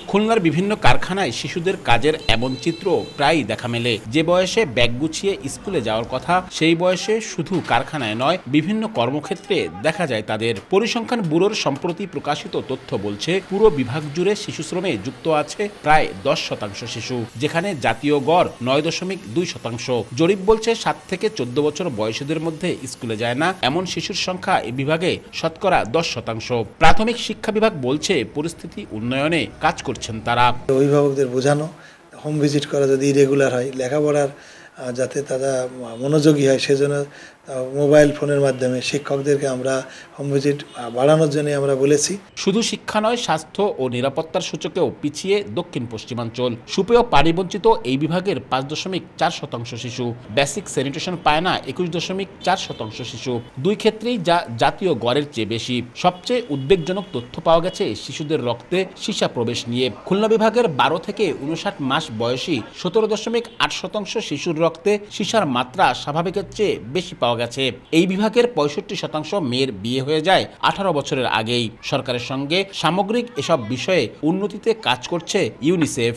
খুলনার বিভিন্ন কারখানায় শিশুদের কাজের এমন চিত্র প্রায়ই দেখা মেলে। যে বয়সে ব্যাগ গুছিয়ে স্কুলে যাওয়ার কথা, সেই বয়সে শুধু কারখানায় নয়, বিভিন্ন কর্মক্ষেত্রে দেখা যায় তাদের। পরিসংখ্যান ব্যুরোর সম্প্রতি প্রকাশিত তথ্য বলছে, পুরো বিভাগ জুড়ে শিশু শ্রমে যুক্ত আছে প্রায় 10% শিশু, যেখানে জাতীয় গড় 9.2%। জরিপ বলছে 7 থেকে 14 বছর বয়সীদের মধ্যে স্কুলে যায় না এমন শিশুর সংখ্যা এই বিভাগে শতকরা 10%। প্রাথমিক শিক্ষা বিভাগ বলছে, পরিস্থিতি উন্নয়নে কাজ করছেন তারা। অভিভাবকদের বোঝানো, হোম ভিজিট করা যদি ইরেগুলার হয়, লেখাপড়ার যাতে তারা মনোযোগী হয় সেজন্য মোবাইল ফোনের মাধ্যমে শিক্ষকদেরকে আমরা হোম ভিজিট বাড়ানোর জন্য আমরা বলেছি। শুধু শিক্ষা নয়, স্বাস্থ্য ও নিরাপত্তার সূচকেও পিছিয়ে দক্ষিণ পশ্চিমাঞ্চল। সুপেয় পানি বঞ্চিত এই বিভাগের 5.4% শিশু। বেসিক স্যানিটেশন পায় না 21.4% শিশু। দুই ক্ষেত্রেই যা জাতীয় গড়ের চেয়ে বেশি। সবচেয়ে উদ্বেগজনক তথ্য পাওয়া গেছে শিশুদের রক্তে সীসা প্রবেশ নিয়ে। খুলনা বিভাগের 12 থেকে 59 মাস বয়সী 17.8% শিশুর রক্তে সীসার মাত্রা স্বাভাবিকের চেয়ে বেশি পাওয়া গেছে। এই বিভাগের 65% মেয়ের বিয়ে হয়ে যায় 18 বছরের আগেই। সরকারের সঙ্গে সামগ্রিক এসব বিষয়ে উন্নতিতে কাজ করছে ইউনিসেফ।